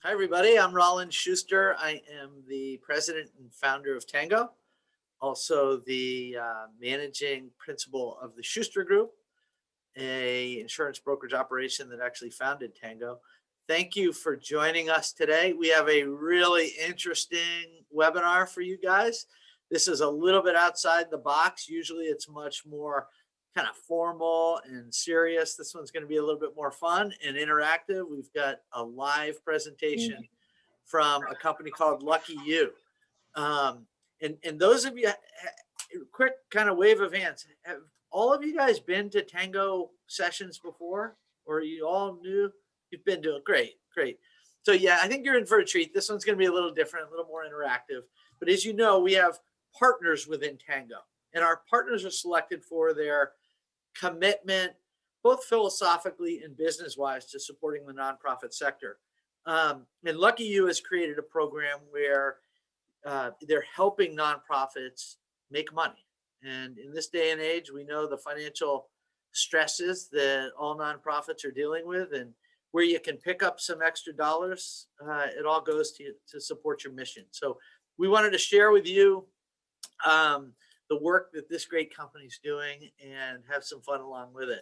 Hi, everybody. I'm Roland Schuster. I am the president and founder of Tango, also the managing principal of the Schuster Group, a insurance brokerage operation that actually founded Tango. Thank you for joining us today. We have a really interesting webinar for you guys. This is a little bit outside the box. Usually it's much more kind of formal and serious. This one's going to be a little bit more fun and interactive. We've got a live presentation from a company called Lucky You. And those of you, quick kind of wave of hands. Have all of you guys been to Tango sessions before? Or are you all new? You've been to it. Great, great. So yeah, I think you're in for a treat. This one's going to be a little different, a little more interactive. But as you know, we have partners within Tango. And our partners are selected for their commitment, both philosophically and business-wise, to supporting the nonprofit sector. And Lucky You has created a program where they're helping nonprofits make money. And in this day and age, we know the financial stresses that all nonprofits are dealing with, and where you can pick up some extra dollars, it all goes to support your mission. So we wanted to share with you the work that this great company is doing and have some fun along with it.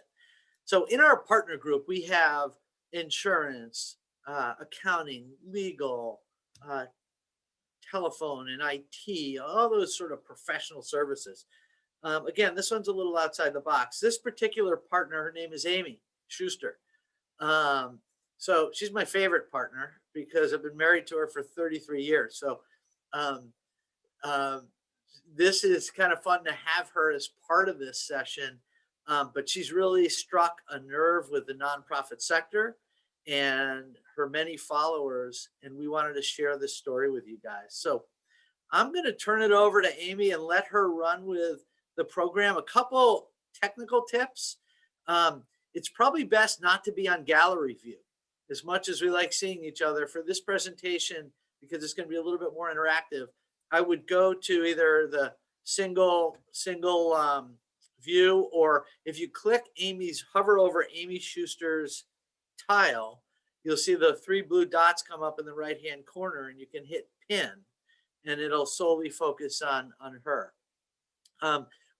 So in our partner group, we have insurance, accounting, legal, telephone and IT, all those sort of professional services. Again, this one's a little outside the box. This particular partner, her name is Amy Schuster. So she's my favorite partner because I've been married to her for 33 years. So this is kind of fun to have her as part of this session. But she's really struck a nerve with the nonprofit sector and her many followers, and we wanted to share this story with you guys. So I'm going to turn it over to Amy and let her run with the program. A couple technical tips. It's probably best not to be on gallery view as much as we like seeing each other for this presentation, because it's going to be a little bit more interactive. I would go to either the single view, or if you hover over Amy Schuster's tile, you'll see the 3 blue dots come up in the right hand corner, and you can hit pin and it'll solely focus on her.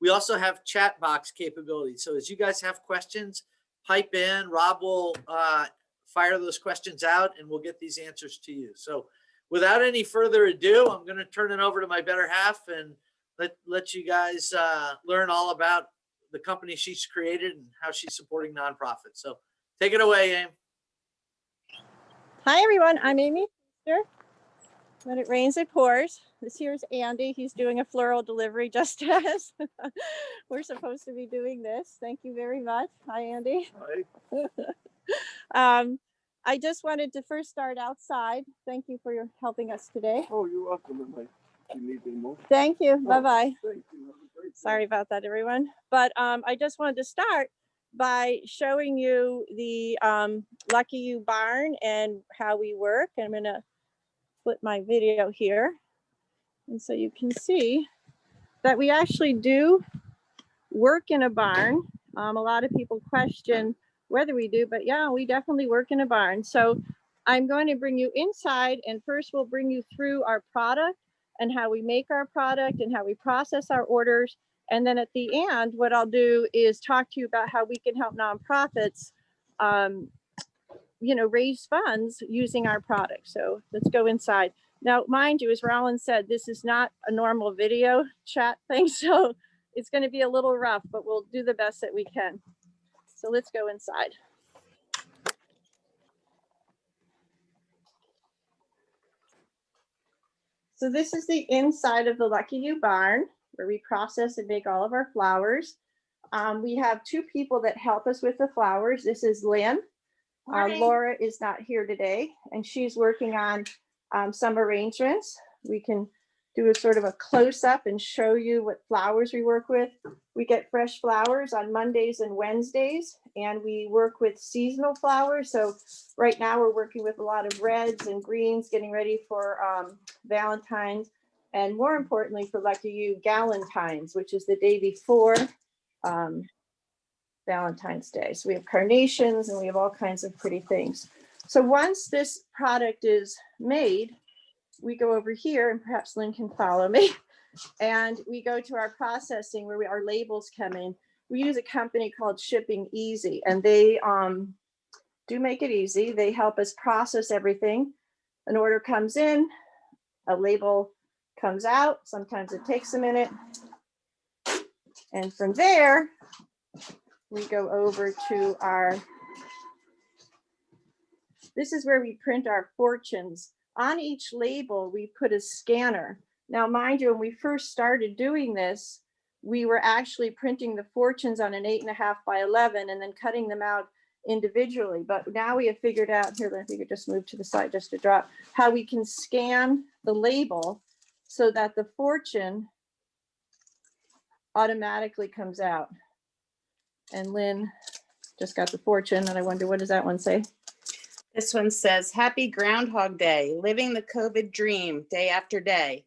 We also have chat box capability. So as you guys have questions, pipe in. Rob will fire those questions out and we'll get these answers to you. So without any further ado, I'm going to turn it over to my better half and let you guys learn all about the company she's created and how she's supporting nonprofits. So take it away, Aim. Hi, everyone. I'm Amy. When it rains, it pours. This here's Andy. He's doing a floral delivery just as we're supposed to be doing this. Thank you very much. Hi, Andy. Hi. I just wanted to first start outside. Thank you for your helping us today. Oh, you're welcome. You need any more? Thank you. Oh, Bye-bye. Thank you. Sorry about that, everyone. But I just wanted to start by showing you the Lucky You barn and how we work. I'm going to flip my video here. And so you can see that we actually do work in a barn. A lot of people question whether we do, but yeah, we definitely work in a barn. So I'm going to bring you inside, and first we'll bring you through our product and how we make our product and how we process our orders. And then at the end, what I'll do is talk to you about how we can help nonprofits, raise funds using our product. So let's go inside. Now, mind you, as Roland said, this is not a normal video chat thing, so it's going to be a little rough, but we'll do the best that we can. So let's go inside. So this is the inside of the Lucky You barn, where we process and make all of our flowers. We have 2 people that help us with the flowers. This is Lynn. Laura is not here today, and she's working on some arrangements. We can do a sort of a close-up and show you what flowers we work with. We get fresh flowers on Mondays and Wednesdays, and we work with seasonal flowers. So right now we're working with a lot of reds and greens, getting ready for Valentine's, and more importantly for Lucky You, Galentine's, which is the day before Valentine's Day. So we have carnations and we have all kinds of pretty things. So once this product is made, we go over here, and perhaps Lynn can follow me, and we go to our processing where our labels come in. We use a company called Shipping Easy, and they do make it easy. They help us process everything. An order comes in, a label comes out. Sometimes it takes a minute. And from there, we go over to this is where we print our fortunes. On each label, we put a scanner. Now, mind you, when we first started doing this, we were actually printing the fortunes on an 8.5 by 11 and then cutting them out individually. But now we have figured out, here, if you could just move to the side just to drop, how we can scan the label so that the fortune automatically comes out. And Lynn just got the fortune, and I wonder, what does that one say? This one says, Happy Groundhog Day, living the COVID dream day after day.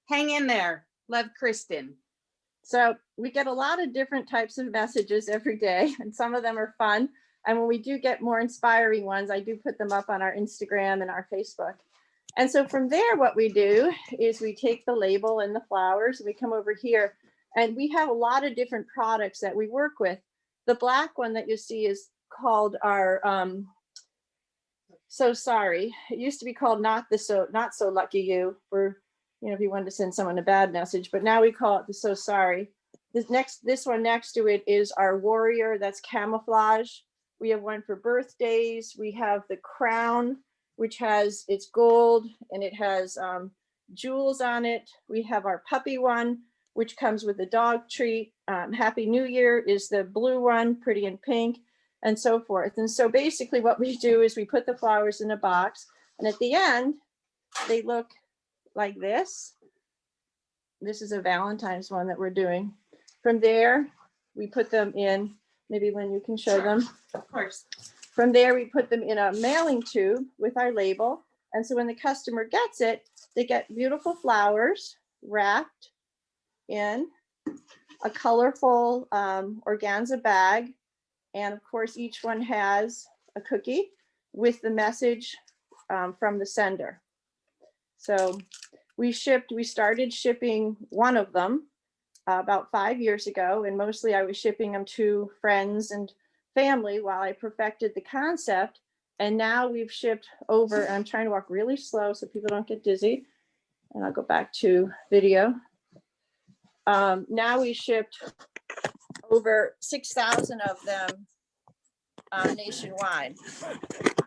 Hang in there. Love, Kristen. So we get a lot of different types of messages every day, and some of them are fun. And when we do get more inspiring ones, I do put them up on our Instagram and our Facebook. And so from there, what we do is we take the label and the flowers, and we come over here, and we have a lot of different products that we work with. The black one that you see is called our So Sorry. It used to be called Not So Lucky You, for, you know, if you wanted to send someone a bad message, but now we call it the So Sorry. This one next to it is our Warrior. That's camouflage. We have one for birthdays. We have the Crown, which has, it's gold and it has jewels on it. We have our puppy one, which comes with a dog treat. Happy New Year is the blue one, pretty in pink, and so forth. And so basically what we do is we put the flowers in a box, and at the end, they look like this. This is a Valentine's one that we're doing. From there, we put them in, maybe when you can show them. Of course. From there, we put them in a mailing tube with our label. And so when the customer gets it, they get beautiful flowers wrapped in a colorful organza bag. And of course, each one has a cookie with the message from the sender. So we started shipping one of them about 5 years ago. And mostly I was shipping them to friends and family while I perfected the concept. And now we've shipped over, and I'm trying to walk really slow so people don't get dizzy. And I'll go back to video. Now we shipped over 6,000 of them nationwide.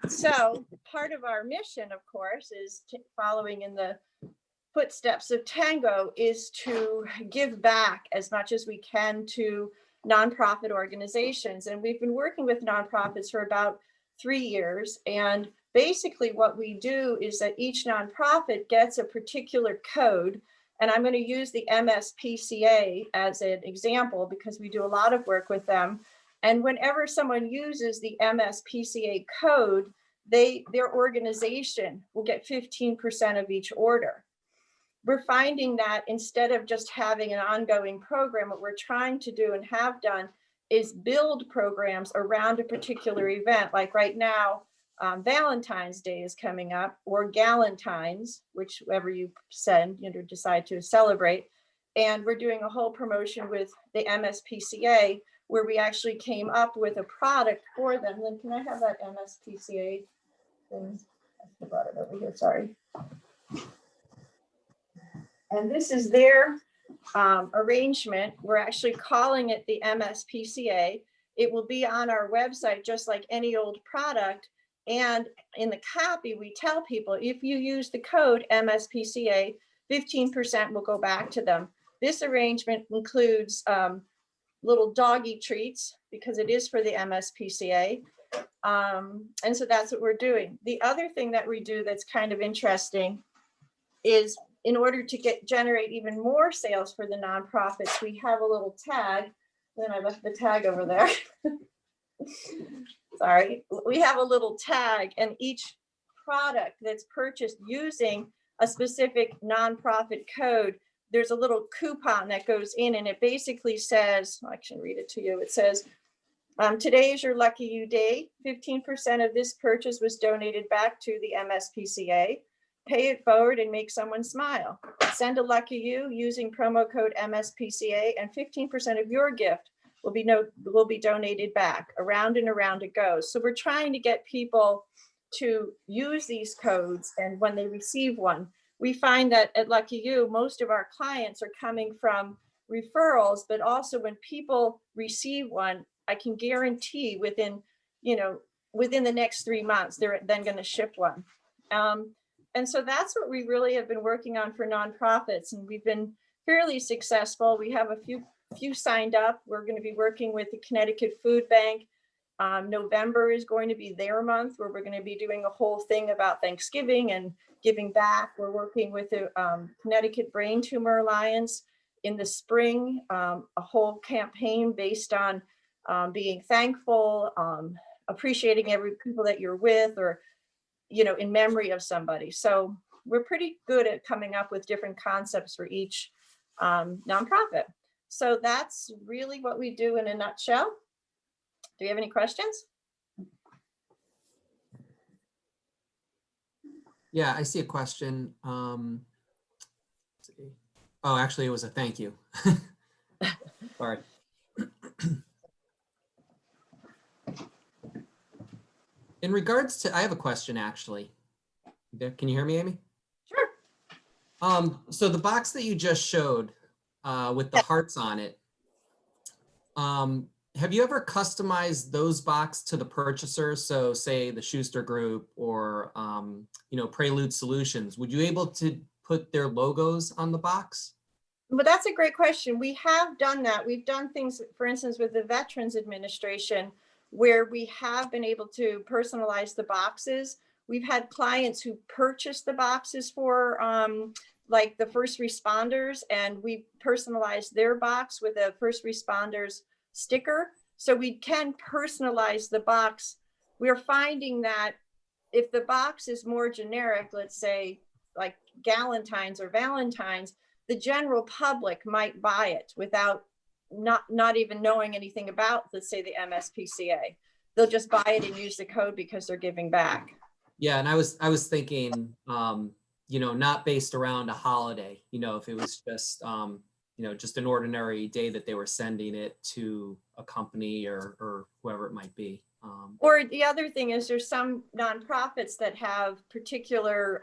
So part of our mission, of course, is following in the footsteps of Tango, is to give back as much as we can to nonprofit organizations. And we've been working with nonprofits for about 3 years. And basically what we do is that each nonprofit gets a particular code. And I'm going to use the MSPCA as an example because we do a lot of work with them. And whenever someone uses the MSPCA code, their organization will get 15% of each order. We're finding that instead of just having an ongoing program, what we're trying to do and have done is build programs around a particular event. Like right now, Valentine's Day is coming up, or Galentine's, whichever you decide to celebrate. And we're doing a whole promotion with the MSPCA where we actually came up with a product for them. Then can I have that MSPCA thing? I brought it over here, sorry. And this is their arrangement. We're actually calling it the MSPCA. It will be on our website just like any old product. And in the copy, we tell people if you use the code MSPCA, 15% will go back to them. This arrangement includes little doggy treats because it is for the MSPCA. And so that's what we're doing. The other thing that we do that's kind of interesting is in order to generate even more sales for the nonprofits, we have a little tag. Then I left the tag over there. Sorry. We have a little tag, and each product that's purchased using a specific nonprofit code, there's a little coupon that goes in, and it basically says, I can read it to you. It says, Today is your lucky you day. 15% of this purchase was donated back to the MSPCA. Pay it forward and make someone smile. Send a lucky you using promo code MSPCA, and 15% of your gift will be donated back. Around and around it goes. So we're trying to get people to use these codes, and when they receive one, we find that at Lucky You, most of our clients are coming from referrals, but also when people receive one, I can guarantee within the next 3 months, they're then going to ship one. And so that's what we really have been working on for nonprofits, and we've been fairly successful. We have a few signed up. We're going to be working with the Connecticut Food Bank. November is going to be their month where we're going to be doing a whole thing about Thanksgiving and giving back. We're working with the Connecticut Brain Tumor Alliance in the spring, a whole campaign based on being thankful, appreciating every people that you're with, or in memory of somebody. So we're pretty good at coming up with different concepts for each nonprofit. So that's really what we do in a nutshell. Do you have any questions? Yeah, I see a question. Let's see. Oh, actually, it was a thank you. Sorry. In regards to, I have a question actually. Can you hear me, Amy? Sure. So the box that you just showed with the hearts on it, have you ever customized those box to the purchaser? So say the Schuster Group or, Prelude Solutions, would you able to put their logos on the box? But that's a great question. We have done that. We've done things, for instance, with the Veterans Administration, where we have been able to personalize the boxes. We've had clients who purchased the boxes for like the first responders, and we personalized their box with a first responders sticker. So we can personalize the box. We're finding that if the box is more generic, let's say like Galentine's or Valentine's, the general public might buy it without not even knowing anything about, let's say, the MSPCA. They'll just buy it and use the code because they're giving back. Yeah, and I was thinking, not based around a holiday, if it was just, just an ordinary day that they were sending it to a company or whoever it might be. Or the other thing is there's some nonprofits that have particular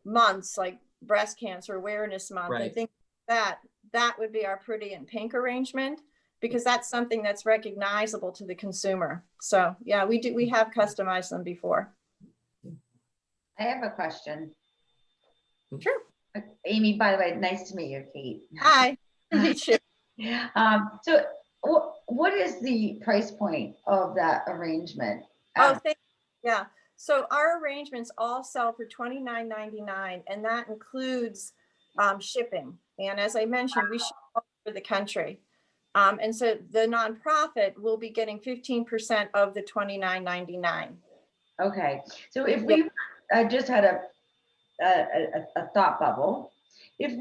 months, like Breast Cancer Awareness Month, Right. and things like that would be our Pretty in Pink arrangement, because that's something that's recognizable to the consumer. So yeah, we have customized them before. I have a question. Sure. Amy, by the way, nice to meet you, Kate. Hi. Meet you. So what is the price point of that arrangement? Oh, yeah. So our arrangements all sell for $29.99, and that includes shipping. And as I mentioned, we ship all over the country. And so the nonprofit will be getting 15% of the $29.99. Okay. So if we just had a thought bubble, because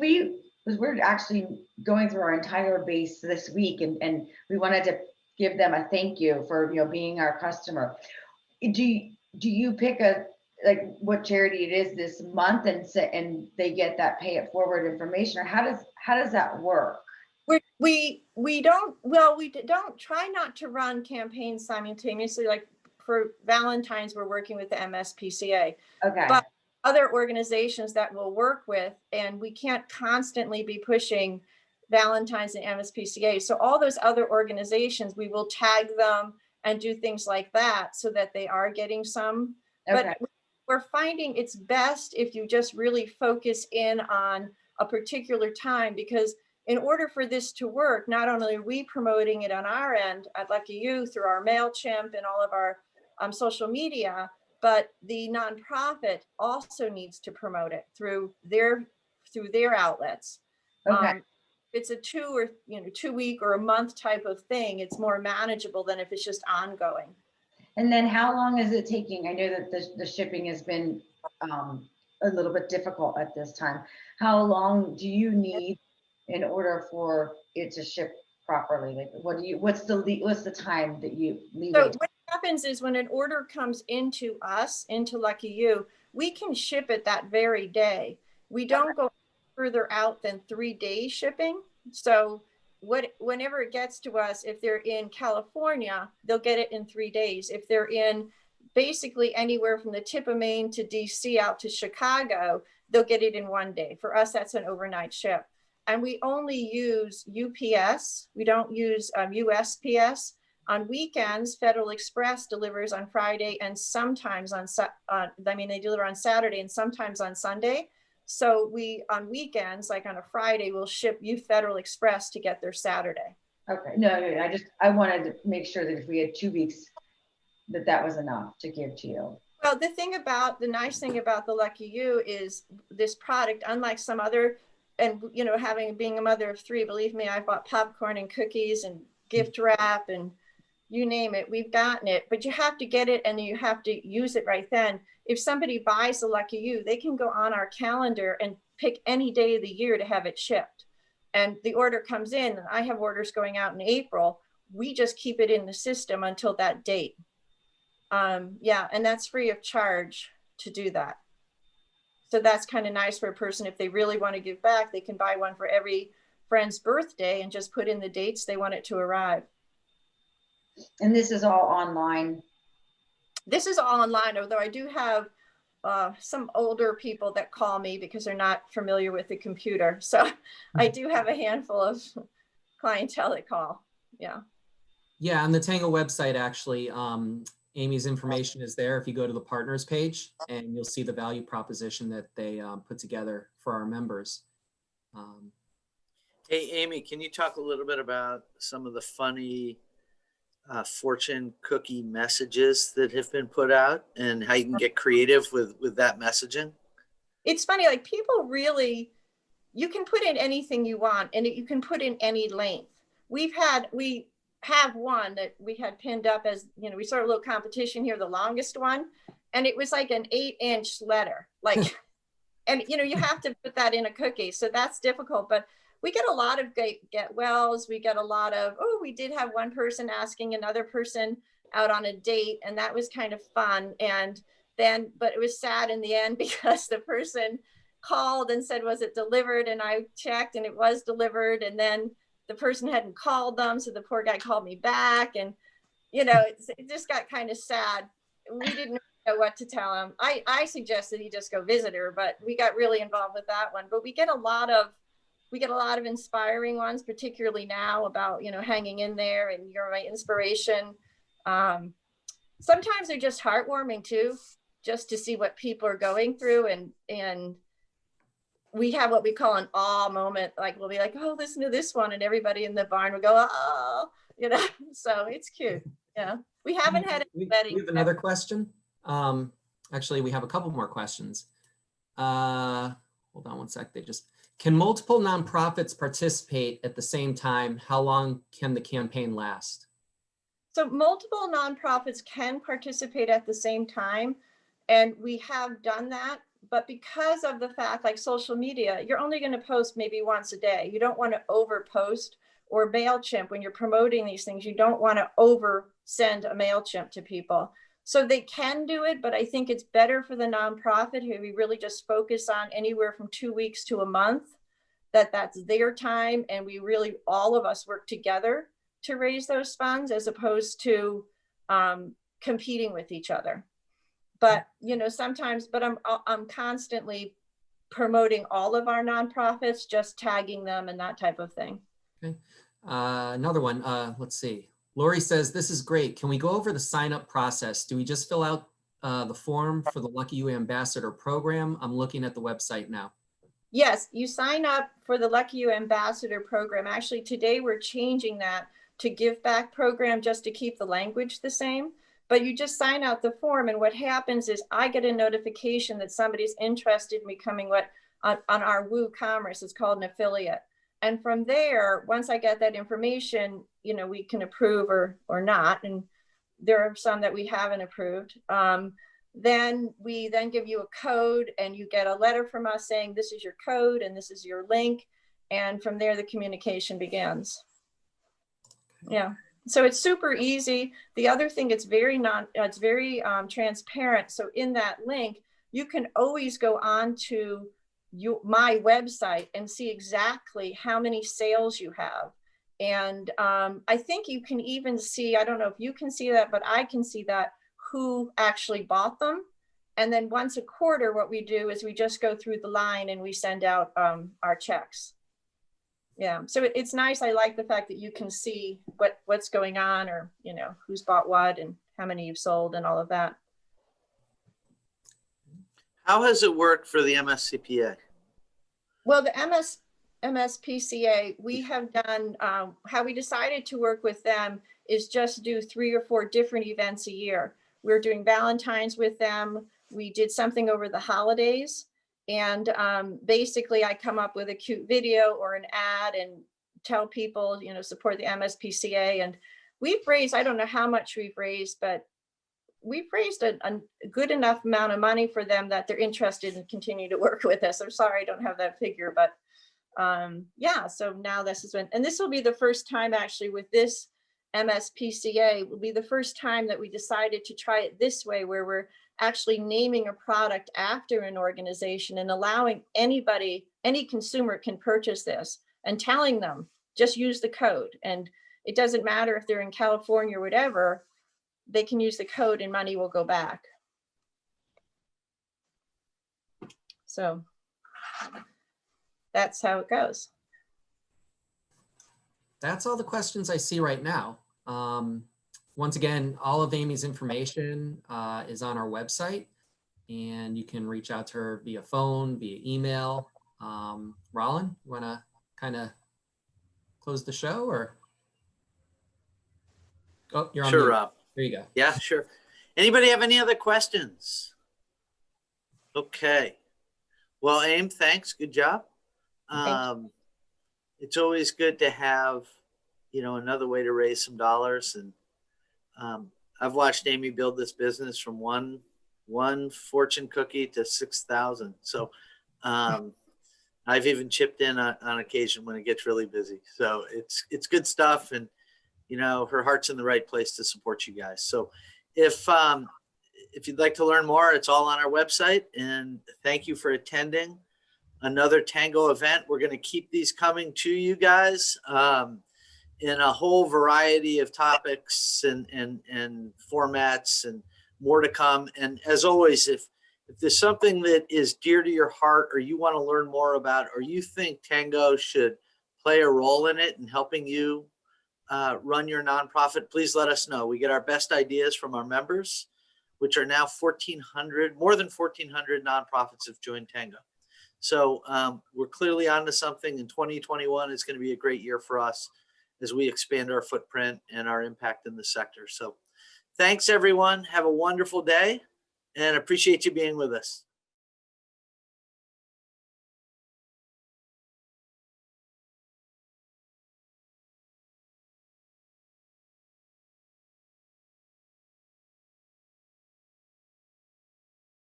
we're actually going through our entire base this week, and we wanted to give them a thank you for being our customer. Do you pick what charity it is this month and they get that pay it forward information, or how does that work? We don't try not to run campaigns simultaneously. Like for Valentine's, we're working with the MSPCA. Okay. But other organizations that we'll work with, and we can't constantly be pushing Valentine's and MSPCA. So all those other organizations, we will tag them and do things like that so that they are getting some. Okay. But we're finding it's best if you just really focus in on a particular time, because in order for this to work, not only are we promoting it on our end at Lucky You through our MailChimp and all of our social media, but the nonprofit also needs to promote it through their outlets. Okay. It's a 2 week or a month type of thing. It's more manageable than if it's just ongoing. And then how long is it taking? I know that the shipping has been a little bit difficult at this time. How long do you need in order for it to ship properly? Like, what's the time that you leeway? So what happens is when an order comes into us, into Lucky You, we can ship it that very day. We don't go further out than 3 days shipping. So whenever it gets to us, if they're in California, they'll get it in 3 days. If they're in basically anywhere from the tip of Maine to DC out to Chicago, they'll get it in 1 day. For us, that's an overnight ship. And we only use UPS. We don't use USPS. On weekends, Federal Express delivers on Friday and sometimes they deliver on Saturday and sometimes on Sunday. So we, on weekends, like on a Friday, we'll ship you Federal Express to get there Saturday. Okay, no, I wanted to make sure that if we had 2 weeks, that was enough to give to you. Well, the nice thing about the Lucky You is this product, unlike some other, and being a mother of 3, believe me, I bought popcorn and cookies and gift wrap and you name it, we've gotten it, but you have to get it and you have to use it right then. If somebody buys the Lucky You, they can go on our calendar and pick any day of the year to have it shipped. And the order comes in, and I have orders going out in April. We just keep it in the system until that date. Yeah, and that's free of charge to do that. So that's kind of nice for a person. If they really want to give back, they can buy one for every friend's birthday and just put in the dates they want it to arrive. And this is all online? This is all online, although I do have some older people that call me because they're not familiar with the computer. So I do have a handful of clientele that call. Yeah. Yeah, on the Tango website, actually, Amy's information is there. If you go to the partners page, and you'll see the value proposition that they put together for our members. Hey, Amy, can you talk a little bit about some of the funny fortune cookie messages that have been put out and how you can get creative with that messaging? It's funny, like people really, you can put in anything you want and you can put in any length. We have one that we had pinned up as, we started a little competition here, the longest one. And it was like an 8-inch letter, like, and you have to put that in a cookie. So that's difficult, but we get a lot of get wells. We get a lot of, we did have one person asking another person out on a date, and that was kind of fun. And then, but it was sad in the end because the person called and said, was it delivered? And I checked and it was delivered. And then the person hadn't called them. So the poor guy called me back, and, it just got kind of sad. We didn't know what to tell him. I suggested he just go visit her, but we got really involved with that one. But we get a lot of inspiring ones, particularly now about, hanging in there and you're my inspiration. Sometimes they're just heartwarming too, just to see what people are going through. And we have what we call an awe moment. Like we'll be like, oh, listen to this one. And everybody in the barn will go, oh, so it's cute. Yeah. We haven't had We wedding. have another question. Actually, we have a couple more questions. Hold on one sec. Can multiple nonprofits participate at the same time? How long can the campaign last? So multiple nonprofits can participate at the same time, and we have done that. But because of the fact, like social media, you're only going to post maybe once a day. You don't want to over post, or MailChimp, when you're promoting these things, you don't want to over send a MailChimp to people. So they can do it, but I think it's better for the nonprofit who we really just focus on anywhere from 2 weeks to a month, that's their time. And we really, all of us work together to raise those funds as opposed to competing with each other. But, sometimes, but I'm constantly promoting all of our nonprofits, just tagging them and that type of thing. Okay. Another one, let's see. Lori says, this is great. Can we go over the sign up process? Do we just fill out the form for the Lucky You Ambassador program? I'm looking at the website now. Yes, you sign up for the Lucky You Ambassador program. Actually, today we're changing that to Give Back program just to keep the language the same. But you just sign out the form, and what happens is I get a notification that somebody's interested in becoming on our WooCommerce. It's called an affiliate. And from there, once I get that information, we can approve or not. And there are some that we haven't approved. Then we give you a code, and you get a letter from us saying, this is your code and this is your link. And from there, the communication begins. Yeah, so it's super easy. The other thing, it's very transparent. So in that link, you can always go on to my website and see exactly how many sales you have. And I think you can even see, I don't know if you can see that, but I can see that who actually bought them. And then once a quarter, what we do is we just go through the line and we send out our checks. Yeah, so it's nice. I like the fact that you can see what's going on, or, you know, who's bought what and how many you've sold and all of that. How has it worked for the MSCPA? Well, the MSPCA, we have done, how we decided to work with them is just do 3 or 4 different events a year. We're doing Valentine's with them. We did something over the holidays. And basically I come up with a cute video or an ad and tell people, you know, support the MSPCA. And we've raised, I don't know how much we've raised, but we've raised a good enough amount of money for them that they're interested in continue to work with us. I'm sorry, I don't have that figure, but yeah, so now this is when, and this will be the first time actually with this MSPCA, will be the first time that we decided to try it this way, where we're actually naming a product after an organization and allowing anybody, any consumer can purchase this, and telling them, just use the code. And it doesn't matter if they're in California or whatever, they can use the code and money will go back. So that's how it goes. That's all the questions I see right now. Once again, all of Amy's information is on our website, and you can reach out to her via phone, via email. Rollin, you want to kind of close the show, or? Oh, you're on Sure, mute. Rob. There you go. Yeah, sure. Anybody have any other questions? Okay. Well, Aim, thanks. Good job. It's always good to have, you know, another way to raise some dollars. And I've watched Amy build this business from one fortune cookie to 6,000. So I've even chipped in on occasion when it gets really busy. So it's good stuff. And, you know, her heart's in the right place to support you guys. So if you'd like to learn more, it's all on our website. And thank you for attending another Tango event. We're going to keep these coming to you guys in a whole variety of topics and formats, and more to come. And as always, if there's something that is dear to your heart, or you want to learn more about, or you think Tango should play a role in it in helping you run your nonprofit, please let us know. We get our best ideas from our members, which are now 1,400, more than 1,400 nonprofits have joined Tango. So we're clearly onto something, and 2021 is going to be a great year for us as we expand our footprint and our impact in the sector. So thanks, everyone. Have a wonderful day, and appreciate you being with us.